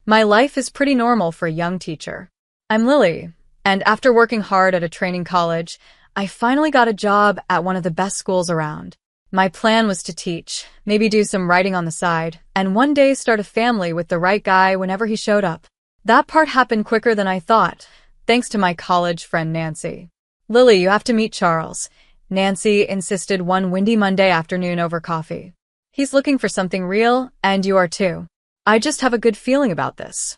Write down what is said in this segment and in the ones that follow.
My life is pretty normal for a young teacher. I'm Lily, and after working hard at a training college, I finally got a job at one of the best schools around. My plan was to teach, maybe do some writing on the side, and one day start a family with the right guy whenever he showed up. That part happened quicker than I thought, thanks to my college friend Nancy. Lily, you have to meet Charles, Nancy insisted one windy Monday afternoon over coffee. He's looking for something real, and you are too. I just have a good feeling about this.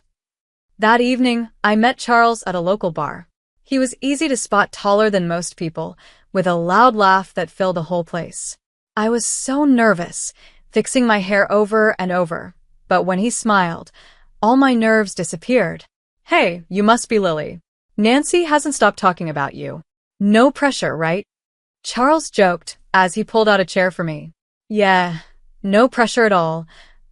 That evening, I met Charles at a local bar. He was easy to spot, taller than most people, with a loud laugh that filled the whole place. I was so nervous, fixing my hair over and over, but when he smiled, all my nerves disappeared. Hey, you must be Lily. Nancy hasn't stopped talking about you. No pressure, right? Charles joked as he pulled out a chair for me. Yeah, no pressure at all.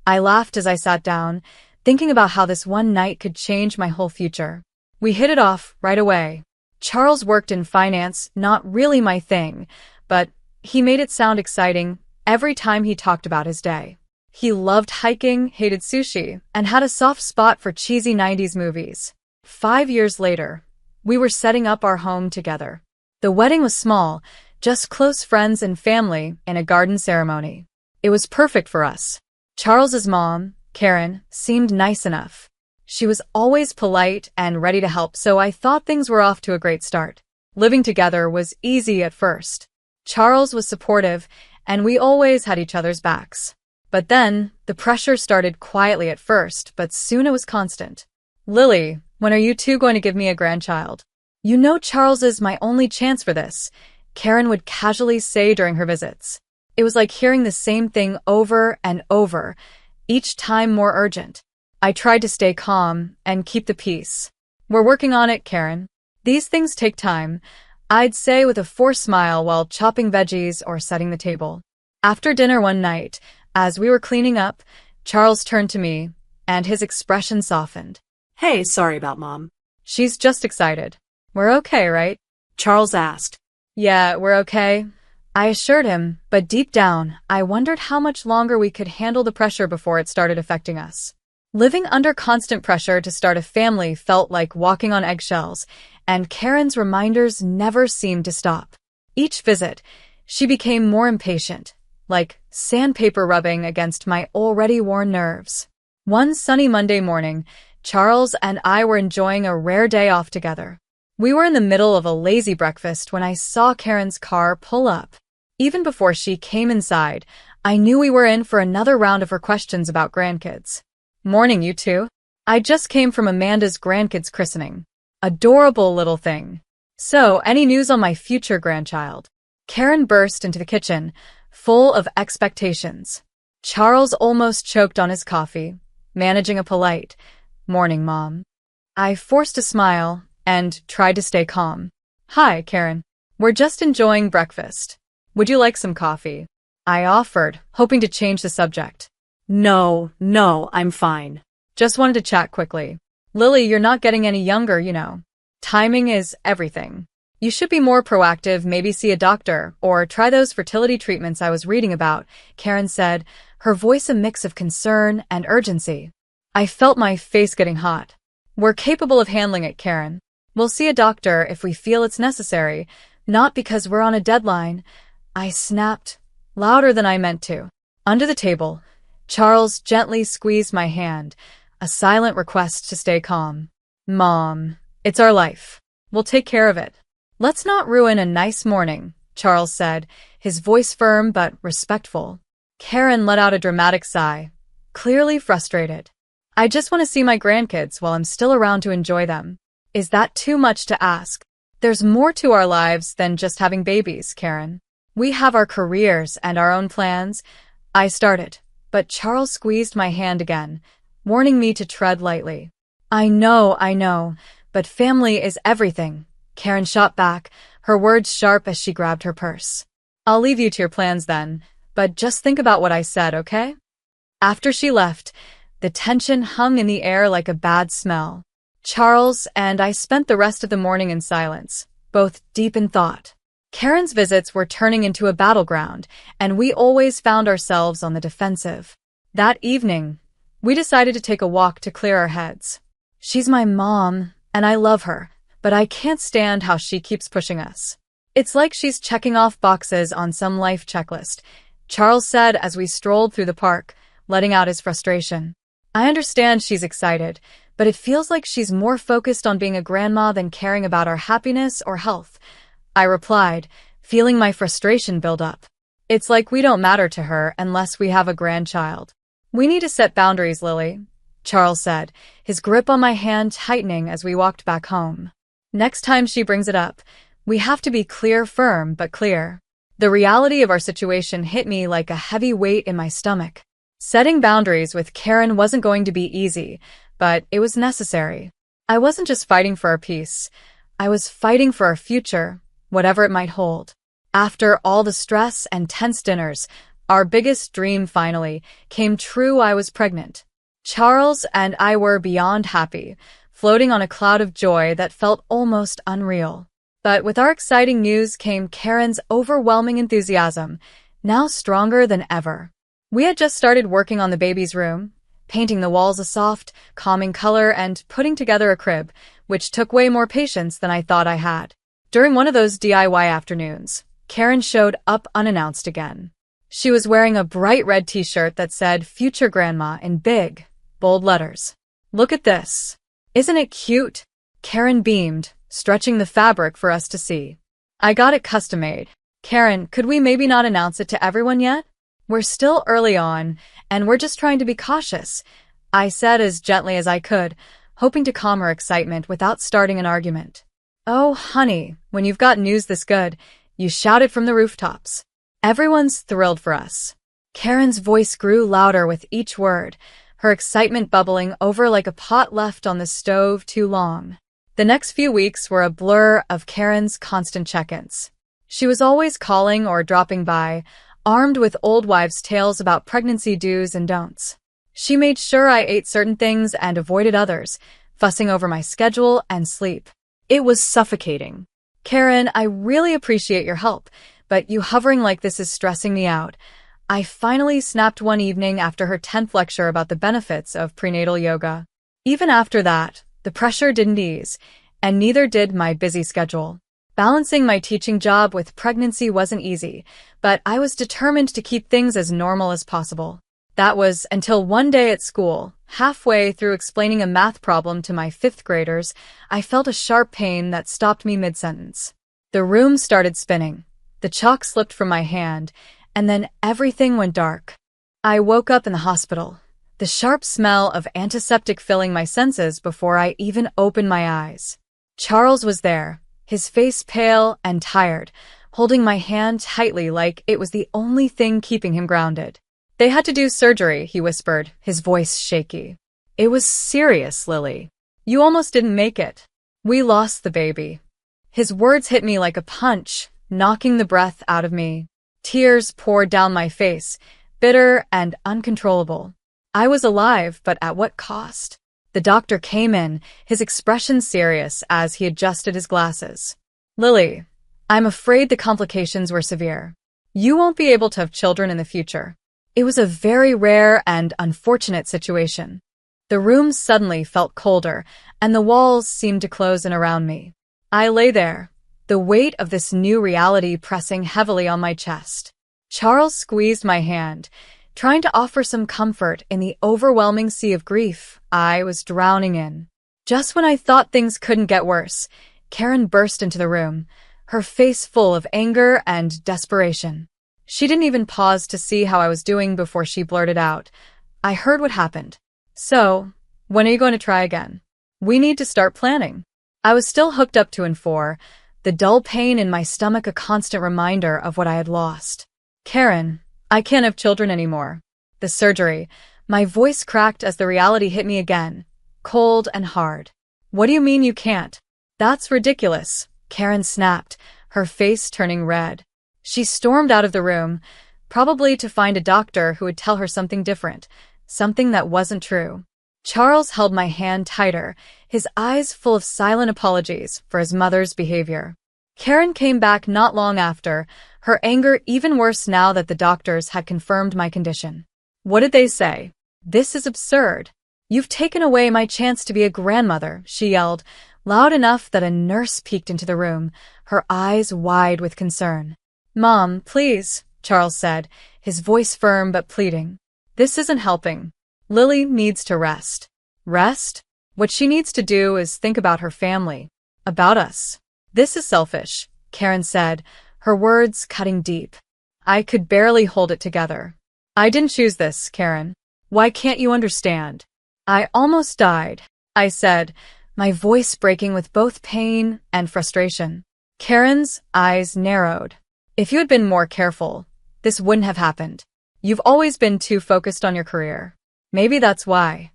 I laughed as I sat down, thinking about how this one night could change my whole future. We hit it off right away. Charles worked in finance, not really my thing, but he made it sound exciting every time he talked about his day. He loved hiking, hated sushi, and had a soft spot for cheesy 90s movies. 5 years later, we were setting up our home together. The wedding was small, just close friends and family in a garden ceremony. It was perfect for us. Charles's mom, Karen, seemed nice enough. She was always polite and ready to help, so I thought things were off to a great start. Living together was easy at first. Charles was supportive, and we always had each other's backs. But then, the pressure started quietly at first, but soon it was constant. Lily, when are you two going to give me a grandchild? You know Charles is my only chance for this, Karen would casually say during her visits. It was like hearing the same thing over and over, each time more urgent. I tried to stay calm and keep the peace. We're working on it, Karen. These things take time, I'd say with a forced smile while chopping veggies or setting the table. After dinner one night, as we were cleaning up, Charles turned to me, and his expression softened. Hey, sorry about Mom. She's just excited. We're okay, right? Charles asked. Yeah, we're okay, I assured him, but deep down, I wondered how much longer we could handle the pressure before it started affecting us. Living under constant pressure to start a family felt like walking on eggshells, and Karen's reminders never seemed to stop. Each visit, she became more impatient, like sandpaper rubbing against my already worn nerves. One sunny Monday morning, Charles and I were enjoying a rare day off together. We were in the middle of a lazy breakfast when I saw Karen's car pull up. Even before she came inside, I knew we were in for another round of her questions about grandkids. Morning, you two. I just came from Amanda's grandkids christening. Adorable little thing. So, any news on my future grandchild? Karen burst into the kitchen, full of expectations. Charles almost choked on his coffee, managing a polite, "Morning, Mom." I forced a smile and tried to stay calm. Hi, Karen. We're just enjoying breakfast. Would you like some coffee? I offered, hoping to change the subject. No, I'm fine. Just wanted to chat quickly. Lily, you're not getting any younger, you know. Timing is everything. You should be more proactive, maybe see a doctor, or try those fertility treatments I was reading about, Karen said, her voice a mix of concern and urgency. I felt my face getting hot. We're capable of handling it, Karen. We'll see a doctor if we feel it's necessary, not because we're on a deadline. I snapped, louder than I meant to. Under the table, Charles gently squeezed my hand, a silent request to stay calm. Mom, it's our life. We'll take care of it. Let's not ruin a nice morning, Charles said, his voice firm but respectful. Karen let out a dramatic sigh, clearly frustrated. I just want to see my grandkids while I'm still around to enjoy them. Is that too much to ask? There's more to our lives than just having babies, Karen. We have our careers and our own plans. I started, but Charles squeezed my hand again, warning me to tread lightly. I know, but family is everything. Karen shot back, her words sharp as she grabbed her purse. I'll leave you to your plans then, but just think about what I said, okay? After she left, the tension hung in the air like a bad smell. Charles and I spent the rest of the morning in silence, both deep in thought. Karen's visits were turning into a battleground, and we always found ourselves on the defensive. That evening, We decided to take a walk to clear our heads. She's my mom, and I love her, but I can't stand how she keeps pushing us. It's like she's checking off boxes on some life checklist, Charles said as we strolled through the park, letting out his frustration. I understand she's excited, but it feels like she's more focused on being a grandma than caring about our happiness or health. I replied, feeling my frustration build up. It's like we don't matter to her unless we have a grandchild. We need to set boundaries, Lily, Charles said, his grip on my hand tightening as we walked back home. Next time she brings it up, we have to be clear, firm, but clear. The reality of our situation hit me like a heavy weight in my stomach. Setting boundaries with Karen wasn't going to be easy, but it was necessary. I wasn't just fighting for our peace. I was fighting for our future, whatever it might hold. After all the stress and tense dinners, our biggest dream finally came true. I was pregnant. Charles and I were beyond happy, floating on a cloud of joy that felt almost unreal. But with our exciting news came Karen's overwhelming enthusiasm, now stronger than ever. We had just started working on the baby's room, painting the walls a soft, calming color and putting together a crib, which took way more patience than I thought I had. During one of those DIY afternoons, Karen showed up unannounced again. She was wearing a bright red t-shirt that said Future Grandma in big, bold letters. Look at this. Isn't it cute? Karen beamed, stretching the fabric for us to see. I got it custom made. Karen, could we maybe not announce it to everyone yet? We're still early on, and we're just trying to be cautious, I said as gently as I could, hoping to calm her excitement without starting an argument. Oh, honey, when you've got news this good, you shout it from the rooftops. Everyone's thrilled for us. Karen's voice grew louder with each word, her excitement bubbling over like a pot left on the stove too long. The next few weeks were a blur of Karen's constant check-ins. She was always calling or dropping by, armed with old wives' tales about pregnancy do's and don'ts. She made sure I ate certain things and avoided others, fussing over my schedule and sleep. It was suffocating. Karen, I really appreciate your help, but you hovering like this is stressing me out. I finally snapped one evening after her 10th lecture about the benefits of prenatal yoga. Even after that, the pressure didn't ease, and neither did my busy schedule. Balancing my teaching job with pregnancy wasn't easy, but I was determined to keep things as normal as possible. That was until one day at school, halfway through explaining a math problem to my 5th graders, I felt a sharp pain that stopped me mid-sentence. The room started spinning. The chalk slipped from my hand, and then everything went dark. I woke up in the hospital, the sharp smell of antiseptic filling my senses before I even opened my eyes. Charles was there, his face pale and tired, holding my hand tightly like it was the only thing keeping him grounded. They had to do surgery, he whispered, his voice shaky. It was serious, Lily. You almost didn't make it. We lost the baby. His words hit me like a punch, knocking the breath out of me. Tears poured down my face, bitter and uncontrollable. I was alive, but at what cost? The doctor came in, his expression serious as he adjusted his glasses. Lily, I'm afraid the complications were severe. You won't be able to have children in the future. It was a very rare and unfortunate situation. The room suddenly felt colder, and the walls seemed to close in around me. I lay there, the weight of this new reality pressing heavily on my chest. Charles squeezed my hand, trying to offer some comfort in the overwhelming sea of grief I was drowning in. Just when I thought things couldn't get worse, Karen burst into the room, her face full of anger and desperation. She didn't even pause to see how I was doing before she blurted out, I heard what happened. So, when are you going to try again? We need to start planning. I was still hooked up to Infor, the dull pain in my stomach a constant reminder of what I had lost. Karen, I can't have children anymore. The surgery. My voice cracked as the reality hit me again, cold and hard. What do you mean you can't? That's ridiculous, Karen snapped, her face turning red. She stormed out of the room, probably to find a doctor who would tell her something different, something that wasn't true. Charles held my hand tighter, his eyes full of silent apologies for his mother's behavior. Karen came back not long after, her anger even worse now that the doctors had confirmed my condition. What did they say? "This is absurd. You've taken away my chance to be a grandmother," she yelled, loud enough that a nurse peeked into the room, her eyes wide with concern. "Mom, please," Charles said, his voice firm but pleading. "This isn't helping. Lily needs to rest." Rest? What she needs to do is think about her family. About us. "This is selfish," Karen said, her words cutting deep. I could barely hold it together. "I didn't choose this, Karen. Why can't you understand?" "I almost died," I said, my voice breaking with both pain and frustration. Karen's eyes narrowed. "If you had been more careful, this wouldn't have happened. You've always been too focused on your career. Maybe that's why."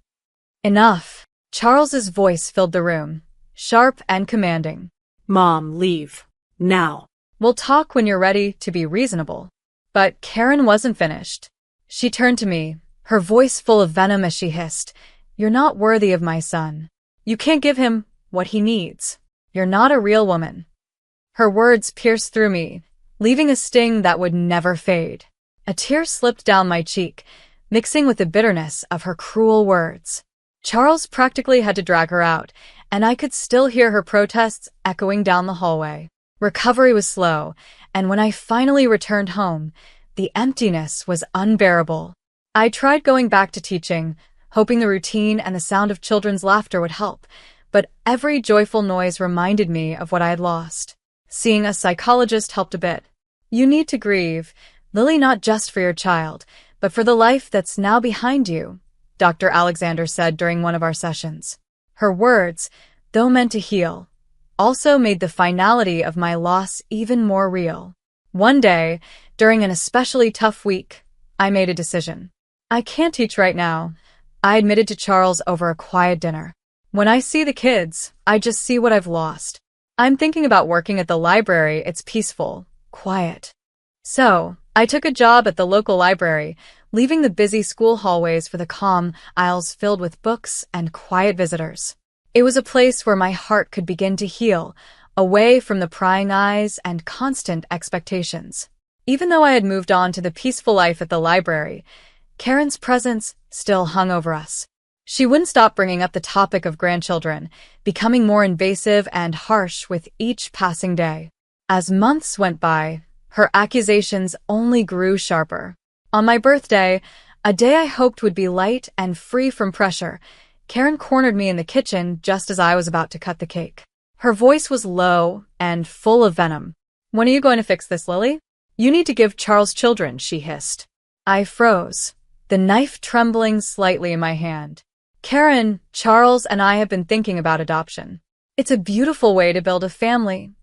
"Enough." Charles's voice filled the room, sharp and commanding. Mom, leave. Now. "We'll talk when you're ready to be reasonable." But Karen wasn't finished. She turned to me, her voice full of venom as she hissed, "You're not worthy of my son. You can't give him what he needs. You're not a real woman." Her words pierced through me, leaving a sting that would never fade. A tear slipped down my cheek, mixing with the bitterness of her cruel words. Charles practically had to drag her out, and I could still hear her protests echoing down the hallway. Recovery was slow, and when I finally returned home, the emptiness was unbearable. I tried going back to teaching, hoping the routine and the sound of children's laughter would help, but every joyful noise reminded me of what I had lost. Seeing a psychologist helped a bit. "You need to grieve, Lily, not just for your child, but for the life that's now behind you," Dr. Alexander said during one of our sessions. Her words, though meant to heal, also made the finality of my loss even more real. One day, during an especially tough week, I made a decision. "I can't teach right now," I admitted to Charles over a quiet dinner. "When I see the kids, I just see what I've lost. I'm thinking about working at the library. It's peaceful, quiet." So, I took a job at the local library, leaving the busy school hallways for the calm aisles filled with books and quiet visitors. It was a place where my heart could begin to heal, away from the prying eyes and constant expectations. Even though I had moved on to the peaceful life at the library, Karen's presence still hung over us. She wouldn't stop bringing up the topic of grandchildren, becoming more invasive and harsh with each passing day. As months went by, her accusations only grew sharper. On my birthday, a day I hoped would be light and free from pressure, Karen cornered me in the kitchen just as I was about to cut the cake. Her voice was low and full of venom. "When are you going to fix this, Lily? You need to give Charles children," she hissed. I froze, the knife trembling slightly in my hand. "Karen, Charles and I have been thinking about adoption. It's a beautiful way to build a family,"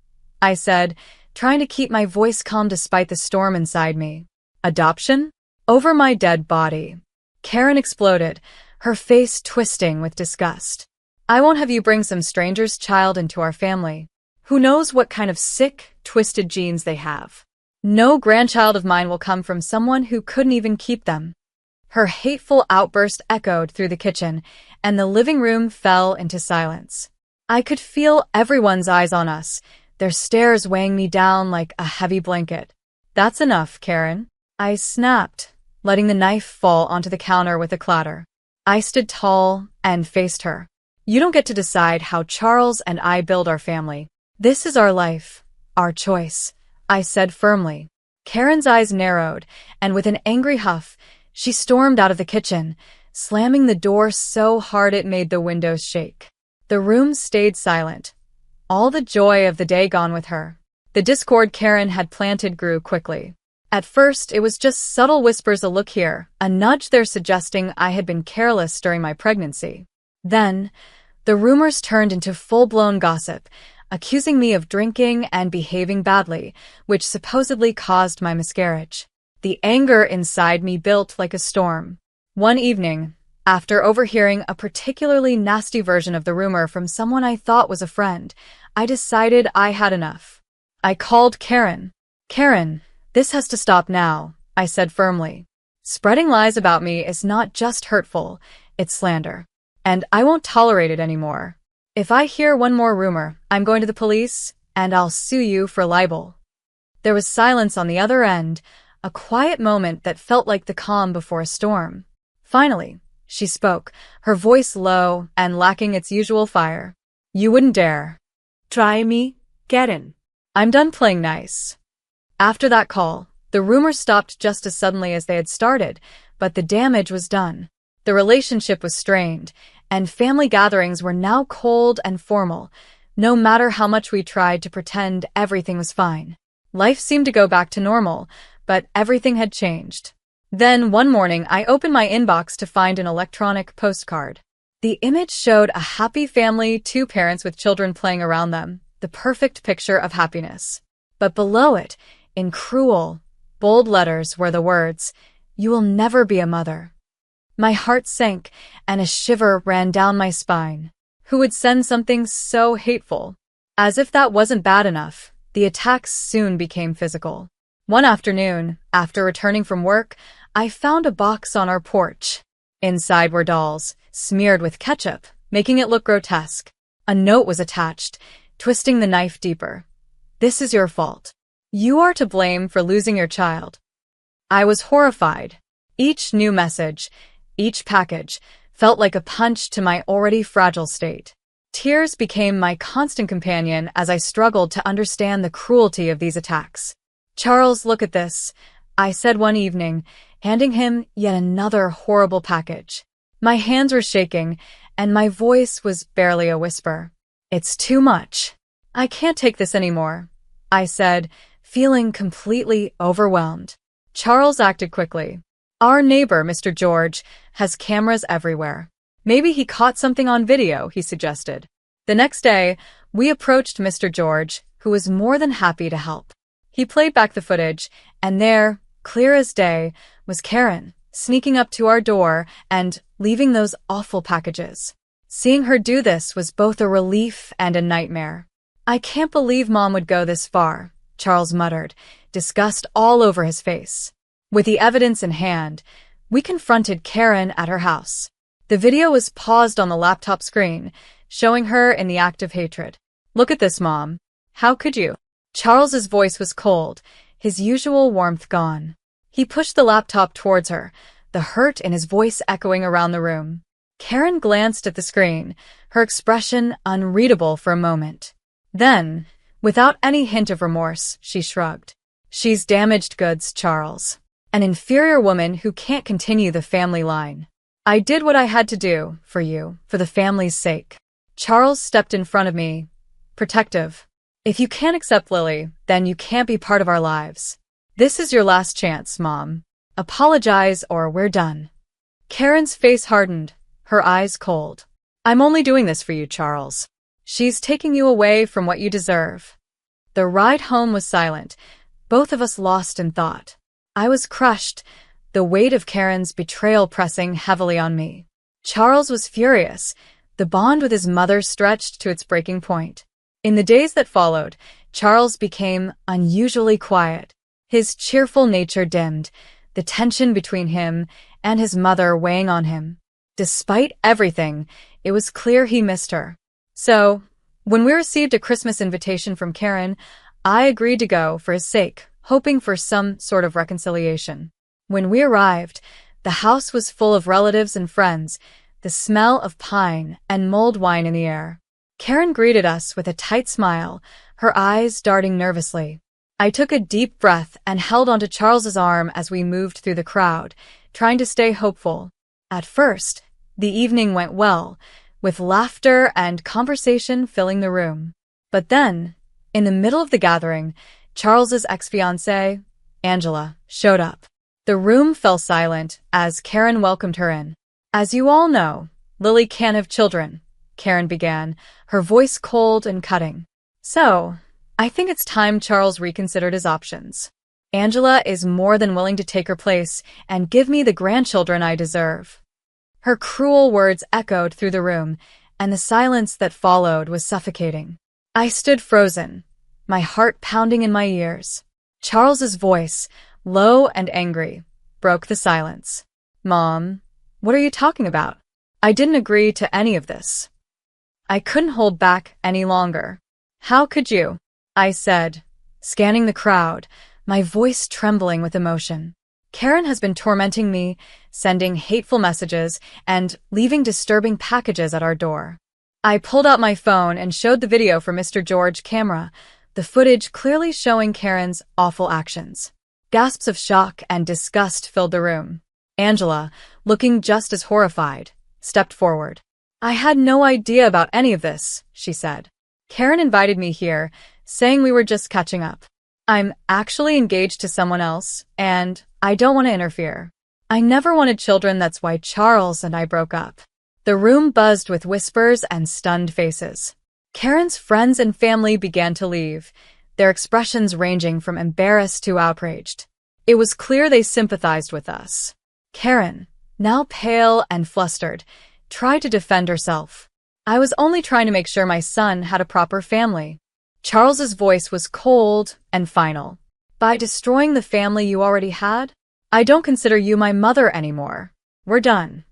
I said, trying to keep my voice calm despite the storm inside me. "Adoption? Over my dead body." Karen exploded, her face twisting with disgust. "I won't have you bring some stranger's child into our family. Who knows what kind of sick, twisted genes they have. No grandchild of mine will come from someone who couldn't even keep them." Her hateful outburst echoed through the kitchen, and the living room fell into silence. I could feel everyone's eyes on us, their stares weighing me down like a heavy blanket. "That's enough, Karen," I snapped, letting the knife fall onto the counter with a clatter. I stood tall and faced her. "You don't get to decide how Charles and I build our family. This is our life, our choice," I said firmly. Karen's eyes narrowed, and with an angry huff, she stormed out of the kitchen, slamming the door so hard it made the windows shake. The room stayed silent, all the joy of the day gone with her. The discord Karen had planted grew quickly. At first, it was just subtle whispers, a look here, a nudge there suggesting I had been careless during my pregnancy. Then, the rumors turned into full-blown gossip, accusing me of drinking and behaving badly, which supposedly caused my miscarriage. The anger inside me built like a storm. One evening, after overhearing a particularly nasty version of the rumor from someone I thought was a friend, I decided I had enough. I called Karen. "Karen, this has to stop now," I said firmly. "Spreading lies about me is not just hurtful, it's slander. And I won't tolerate it anymore. If I hear one more rumor, I'm going to the police, and I'll sue you for libel." There was silence on the other end, a quiet moment that felt like the calm before a storm. Finally, she spoke, her voice low and lacking its usual fire. You wouldn't dare. Try me, Karen. I'm done playing nice. After that call, the rumors stopped just as suddenly as they had started, but the damage was done. The relationship was strained, and family gatherings were now cold and formal, no matter how much we tried to pretend everything was fine. Life seemed to go back to normal, but everything had changed. Then, one morning, I opened my inbox to find an electronic postcard. The image showed a happy family, 2 parents with children playing around them, the perfect picture of happiness. But below it, in cruel, bold letters, were the words, "You will never be a mother." My heart sank, and a shiver ran down my spine. Who would send something so hateful? As if that wasn't bad enough, the attacks soon became physical. One afternoon, after returning from work, I found a box on our porch. Inside were dolls, smeared with ketchup, making it look grotesque. A note was attached, twisting the knife deeper. This is your fault. You are to blame for losing your child. I was horrified. Each new message, each package, felt like a punch to my already fragile state. Tears became my constant companion as I struggled to understand the cruelty of these attacks. Charles, look at this, I said one evening, handing him yet another horrible package. My hands were shaking, and my voice was barely a whisper. It's too much. I can't take this anymore, I said, feeling completely overwhelmed. Charles acted quickly. Our neighbor, Mr. George, has cameras everywhere. Maybe he caught something on video, he suggested. The next day, we approached Mr. George, who was more than happy to help. He played back the footage, and there, clear as day, was Karen, sneaking up to our door and leaving those awful packages. Seeing her do this was both a relief and a nightmare. I can't believe Mom would go this far, Charles muttered, disgust all over his face. With the evidence in hand, we confronted Karen at her house. The video was paused on the laptop screen, showing her in the act of hatred. Look at this, Mom. How could you? Charles's voice was cold, his usual warmth gone. He pushed the laptop towards her, the hurt in his voice echoing around the room. Karen glanced at the screen, her expression unreadable for a moment. Then, without any hint of remorse, she shrugged. She's damaged goods, Charles. An inferior woman who can't continue the family line. I did what I had to do, for you, for the family's sake. Charles stepped in front of me, protective. If you can't accept Lily, then you can't be part of our lives. This is your last chance, Mom. Apologize or we're done. Karen's face hardened, her eyes cold. I'm only doing this for you, Charles. She's taking you away from what you deserve. The ride home was silent, both of us lost in thought. I was crushed, the weight of Karen's betrayal pressing heavily on me. Charles was furious, the bond with his mother stretched to its breaking point. In the days that followed, Charles became unusually quiet. His cheerful nature dimmed, the tension between him and his mother weighing on him. Despite everything, it was clear he missed her. So, when we received a Christmas invitation from Karen, I agreed to go for his sake, hoping for some sort of reconciliation. When we arrived, the house was full of relatives and friends, the smell of pine and mulled wine in the air. Karen greeted us with a tight smile, her eyes darting nervously. I took a deep breath and held onto Charles's arm as we moved through the crowd, trying to stay hopeful. At first, the evening went well, with laughter and conversation filling the room. But then, in the middle of the gathering, Charles's ex-fiancée, Angela, showed up. The room fell silent as Karen welcomed her in. As you all know, Lily can't have children, Karen began, her voice cold and cutting. So, I think it's time Charles reconsidered his options. Angela is more than willing to take her place and give me the grandchildren I deserve. Her cruel words echoed through the room, and the silence that followed was suffocating. I stood frozen, my heart pounding in my ears. Charles's voice, low and angry, broke the silence. Mom, what are you talking about? I didn't agree to any of this. I couldn't hold back any longer. How could you? I said, scanning the crowd, my voice trembling with emotion. Karen has been tormenting me, sending hateful messages, and leaving disturbing packages at our door. I pulled out my phone and showed the video from Mr. George's camera, the footage clearly showing Karen's awful actions. Gasps of shock and disgust filled the room. Angela, looking just as horrified, stepped forward. "I had no idea about any of this," she said. "Karen invited me here, saying we were just catching up. I'm actually engaged to someone else, and I don't want to interfere. I never wanted children, that's why Charles and I broke up." The room buzzed with whispers and stunned faces. Karen's friends and family began to leave, their expressions ranging from embarrassed to outraged. It was clear they sympathized with us. Karen, now pale and flustered, tried to defend herself. "I was only trying to make sure my son had a proper family." Charles's voice was cold and final. "By destroying the family you already had? I don't consider you my mother anymore. We're done."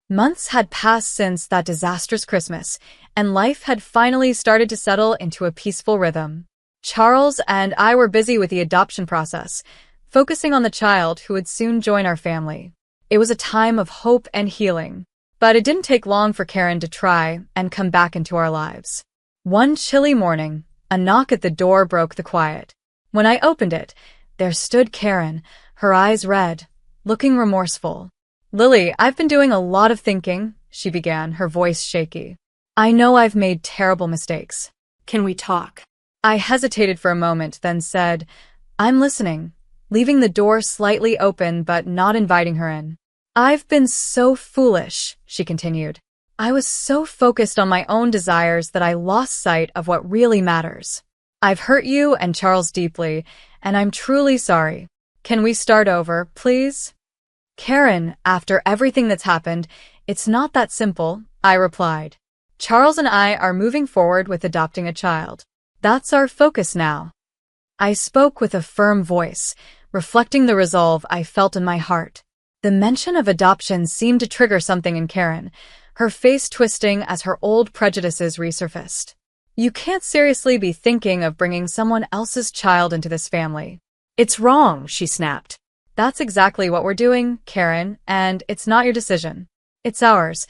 Months had passed since that disastrous Christmas, and life had finally started to settle into a peaceful rhythm. Charles and I were busy with the adoption process, focusing on the child who would soon join our family. It was a time of hope and healing, but it didn't take long for Karen to try and come back into our lives. One chilly morning, a knock at the door broke the quiet. When I opened it, there stood Karen, her eyes red, looking remorseful. "Lily, I've been doing a lot of thinking," she began, her voice shaky. "I know I've made terrible mistakes. Can we talk?" I hesitated for a moment, then said, "I'm listening," leaving the door slightly open but not inviting her in. "I've been so foolish," she continued. "I was so focused on my own desires that I lost sight of what really matters. I've hurt you and Charles deeply, and I'm truly sorry. Can we start over, please?" "Karen, after everything that's happened, it's not that simple," I replied. "Charles and I are moving forward with adopting a child. That's our focus now." I spoke with a firm voice, reflecting the resolve I felt in my heart. The mention of adoption seemed to trigger something in Karen, her face twisting as her old prejudices resurfaced. "You can't seriously be thinking of bringing someone else's child into this family." "It's wrong," she snapped. "That's exactly what we're doing, Karen, and it's not your decision. It's ours,"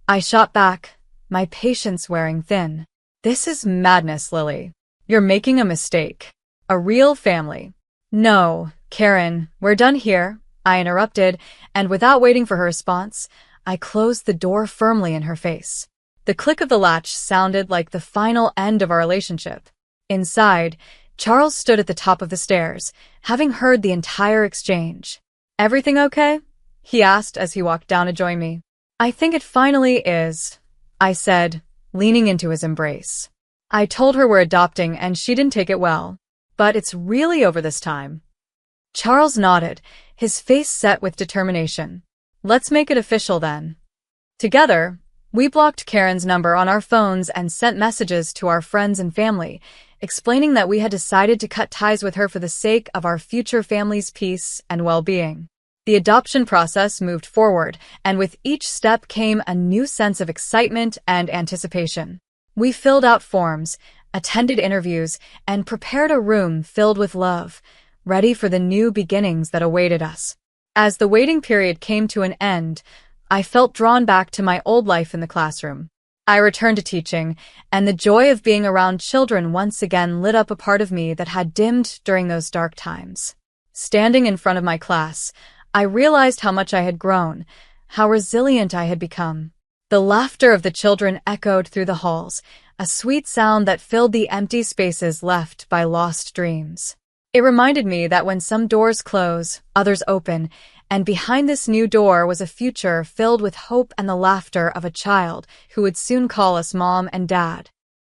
I shot back, my patience wearing thin. "This is madness, Lily. You're making a mistake. A real family." "No, Karen, we're done here," I interrupted, and without waiting for her response, I closed the door firmly in her face. The click of the latch sounded like the final end of our relationship. Inside, Charles stood at the top of the stairs, having heard the entire exchange. "Everything okay?" he asked as he walked down to join me. "I think it finally is," I said, leaning into his embrace. "I told her we're adopting and she didn't take it well, but it's really over this time." Charles nodded, his face set with determination. "Let's make it official then." Together, we blocked Karen's number on our phones and sent messages to our friends and family, explaining that we had decided to cut ties with her for the sake of our future family's peace and well-being. The adoption process moved forward, and with each step came a new sense of excitement and anticipation. We filled out forms, attended interviews, and prepared a room filled with love, ready for the new beginnings that awaited us. As the waiting period came to an end, I felt drawn back to my old life in the classroom. I returned to teaching, and the joy of being around children once again lit up a part of me that had dimmed during those dark times. Standing in front of my class, I realized how much I had grown, how resilient I had become. The laughter of the children echoed through the halls, a sweet sound that filled the empty spaces left by lost dreams. It reminded me that when some doors close, others open, and behind this new door was a future filled with hope and the laughter of a child who would soon call us Mom and Dad.